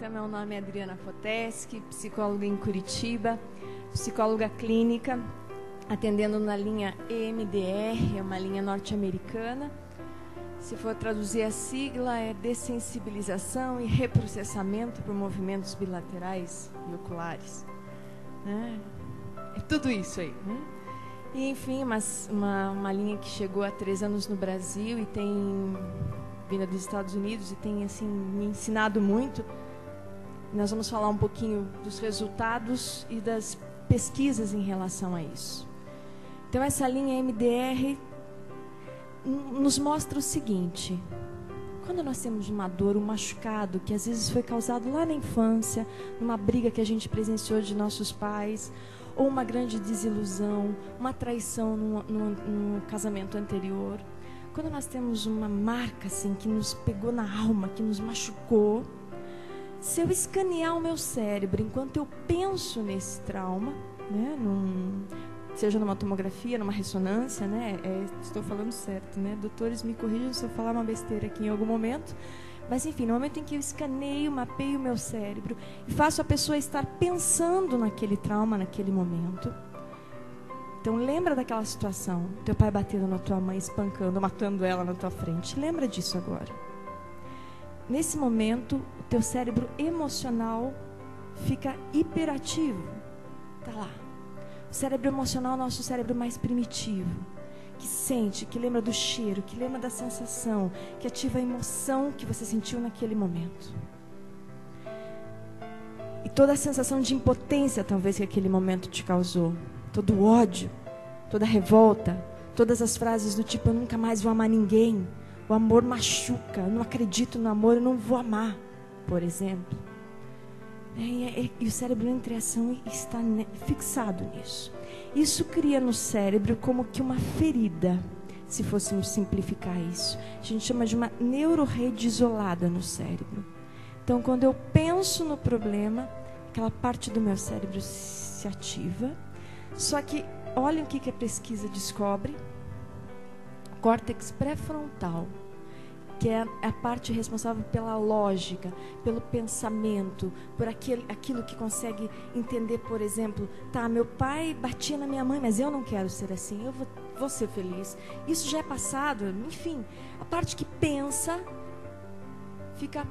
Então, meu nome é Adriana Foteschi, psicóloga em Curitiba, psicóloga clínica, atendendo na linha EMDR, é uma linha norte-americana. Se for traduzir a sigla, é dessensibilização e reprocessamento por movimentos bilaterais e oculares. É tudo isso aí. E, enfim, uma linha que chegou há 3 anos no Brasil e tem vindo dos Estados Unidos e tem assim, me ensinado muito. Nós vamos falar um pouquinho dos resultados e das pesquisas em relação a isso. Então, essa linha MDR nos mostra o seguinte: quando nós temos uma dor, um machucado, que às vezes foi causado lá na infância, numa briga que a gente presenciou de nossos pais, ou uma grande desilusão, uma traição no casamento anterior, quando nós temos uma marca assim, que nos pegou na alma, que nos machucou, se eu escanear o meu cérebro enquanto eu penso nesse trauma, né, seja numa tomografia, numa ressonância, né, estou falando certo, né, doutores me corrijam se eu falar uma besteira aqui em algum momento, mas enfim, no momento em que eu escaneio, mapeio o meu cérebro e faço a pessoa estar pensando naquele trauma, naquele momento. Então lembra daquela situação, teu pai batendo na tua mãe, espancando, matando ela na tua frente, lembra disso agora. Nesse momento, o teu cérebro emocional fica hiperativo. Tá lá. O cérebro emocional é o nosso cérebro mais primitivo, que sente, que lembra do cheiro, que lembra da sensação, que ativa a emoção que você sentiu naquele momento. E toda a sensação de impotência, talvez, que aquele momento te causou. Todo o ódio, toda a revolta, todas as frases do tipo, eu nunca mais vou amar ninguém. O amor machuca, eu não acredito no amor, eu não vou amar, por exemplo. E o cérebro entra em ação e está fixado nisso. Isso cria no cérebro como que uma ferida, se fôssemos simplificar isso. A gente chama de uma neurorede isolada no cérebro. Então, quando eu penso no problema, aquela parte do meu cérebro se ativa. Só que, olha o que a pesquisa descobre. Córtex pré-frontal, que é a parte responsável pela lógica, pelo pensamento, por aquilo que consegue entender, por exemplo, tá, meu pai batia na minha mãe, mas eu não quero ser assim, eu vou ser feliz. Isso já é passado, enfim. A parte que pensa fica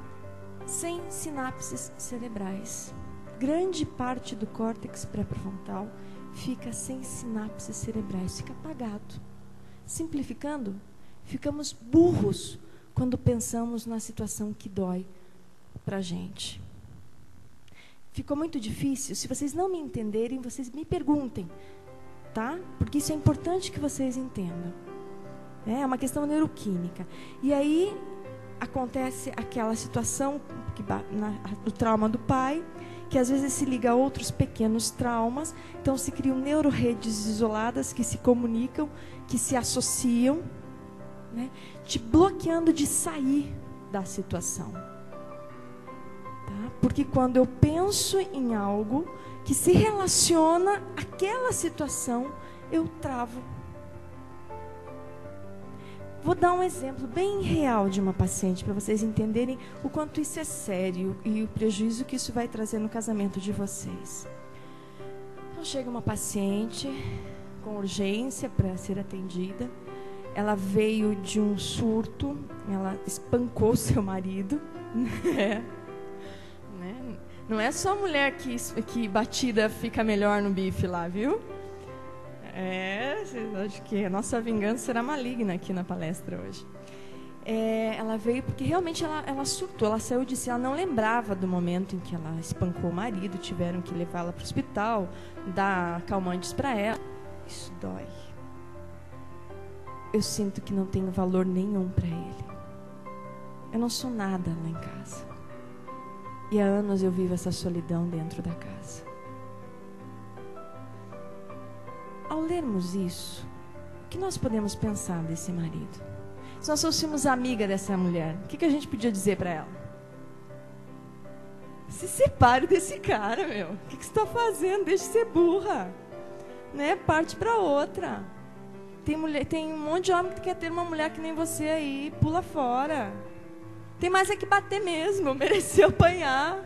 sem sinapses cerebrais. Grande parte do córtex pré-frontal fica sem sinapses cerebrais, fica apagado. Simplificando, ficamos burros quando pensamos na situação que dói para a gente. Ficou muito difícil? Se vocês não me entenderem, vocês me perguntem, tá? Porque isso é importante que vocês entendam. É uma questão neuroquímica. E aí acontece aquela situação, o trauma do pai, que às vezes se liga a outros pequenos traumas. Então se criam neuroredes isoladas que se comunicam, que se associam, né, te bloqueando de sair da situação. Tá? Porque quando eu penso em algo que se relaciona àquela situação, eu travo. Vou dar um exemplo bem real de uma paciente, para vocês entenderem o quanto isso é sério e o prejuízo que isso vai trazer no casamento de vocês. Então chega uma paciente com urgência para ser atendida. Ela veio de um surto, ela espancou seu marido. Não é só mulher que batida fica melhor no bife lá, viu? Acho que a nossa vingança será maligna aqui na palestra hoje. Ela veio porque realmente ela surtou, ela saiu de si, ela não lembrava do momento em que ela espancou o marido, tiveram que levá-la para o hospital, dar calmantes para ela. Isso dói. Eu sinto que não tenho valor nenhum para ele. Eu não sou nada lá em casa. E há anos eu vivo essa solidão dentro da casa. Ao lermos isso, o que nós podemos pensar desse marido? Se nós fôssemos amiga dessa mulher, o que a gente podia dizer para ela? Se separe desse cara, meu. O que você está fazendo? Deixa de ser burra. Né? Parte para outra. Tem um monte de homem que quer ter uma mulher que nem você aí, pula fora. Tem mais é que bater mesmo, mereceu apanhar.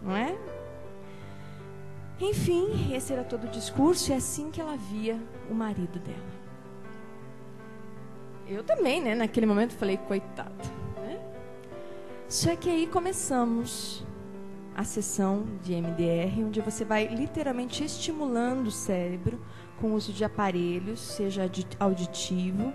não é? Enfim, esse era todo o discurso, e é assim que ela via o marido dela. Eu também, né? Naquele momento falei, coitado, né? Só que aí começamos a sessão de MDR, onde você vai literalmente estimulando o cérebro com o uso de aparelhos, seja auditivo,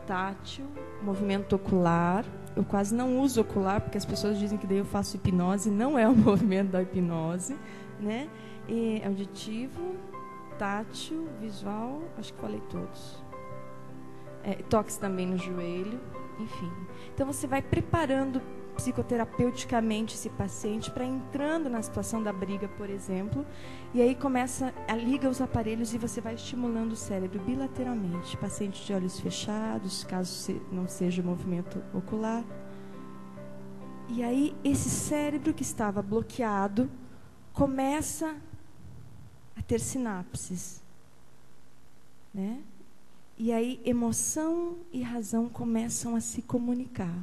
tátil, movimento ocular. Eu quase não uso ocular, porque as pessoas dizem que daí eu faço hipnose, não é o movimento da hipnose, né? E auditivo, tátil, visual, acho que falei todos. Toques também no joelho, enfim. Então você vai preparando psicoterapeuticamente esse paciente para entrando na situação da briga, por exemplo, e aí liga os aparelhos e você vai estimulando o cérebro bilateralmente, paciente de olhos fechados, caso não seja movimento ocular. E aí esse cérebro que estava bloqueado começa a ter sinapses, né? E aí emoção e razão começam a se comunicar.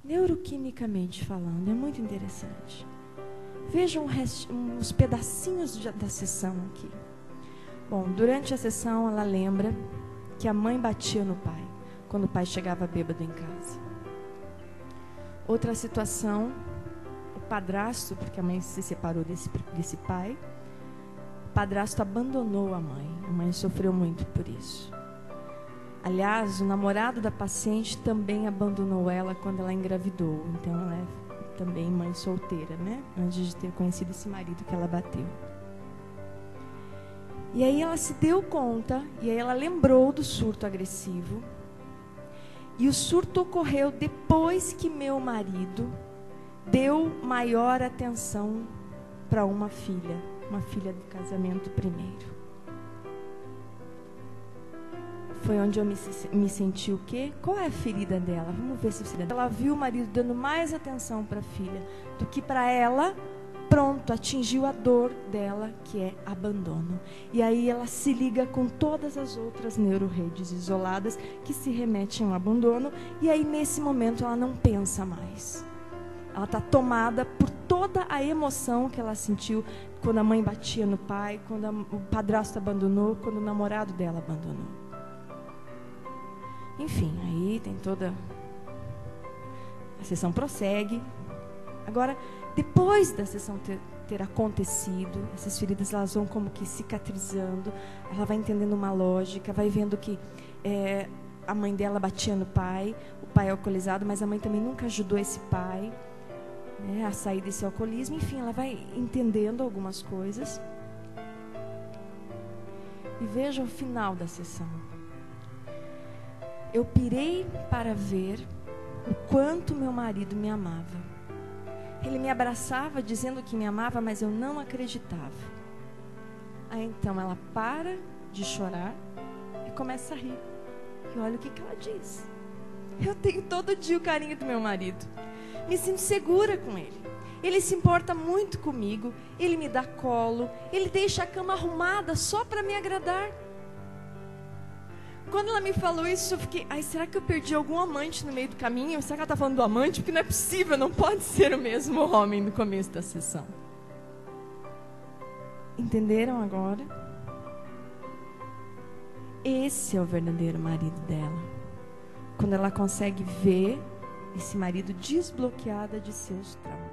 Neuroquimicamente falando, é muito interessante. Vejam uns pedacinhos da sessão aqui. Bom, durante a sessão ela lembra que a mãe batia no pai, quando o pai chegava bêbado em casa. Outra situação, o padrasto, porque a mãe se separou desse pai, o padrasto abandonou a mãe sofreu muito por isso. Aliás, o namorado da paciente também abandonou ela quando ela engravidou. Então, ela é também mãe solteira, né? Antes de ter conhecido esse marido que ela bateu. E aí ela se deu conta, e aí ela lembrou do surto agressivo. E o surto ocorreu depois que meu marido deu maior atenção para uma filha do casamento primeiro. Foi onde eu me senti o quê? Qual é a ferida dela? Vamos ver se ela viu o marido dando mais atenção para a filha do que para ela. Pronto, atingiu a dor dela, que é abandono. E aí ela se liga com todas as outras neuroredes isoladas que se remetem ao abandono. E aí nesse momento ela não pensa mais. Ela está tomada por toda a emoção que ela sentiu quando a mãe batia no pai, quando o padrasto abandonou, quando o namorado dela abandonou. Enfim, aí tem toda... A sessão prossegue. Agora, depois da sessão ter acontecido, essas feridas elas vão como que cicatrizando, ela vai entendendo uma lógica, vai vendo que a mãe dela batia no pai, o pai é alcoolizado, mas a mãe também nunca ajudou esse pai, né, a sair desse alcoolismo. Enfim, ela vai entendendo algumas coisas. E veja o final da sessão. Eu pirei para ver o quanto meu marido me amava. Ele me abraçava dizendo que me amava, mas eu não acreditava. Aí então ela para de chorar e começa a rir. E olha o que ela diz. Eu tenho todo dia o carinho do meu marido. Me sinto segura com ele. Ele se importa muito comigo. Ele me dá colo. Ele deixa a cama arrumada só para me agradar. Quando ela me falou isso, eu fiquei... será que eu perdi algum amante no meio do caminho? Será que ela está falando do amante? Porque não é possível, não pode ser o mesmo homem no começo da sessão. Entenderam agora? Esse é o verdadeiro marido dela. Quando ela consegue ver esse marido desbloqueado de seus traumas.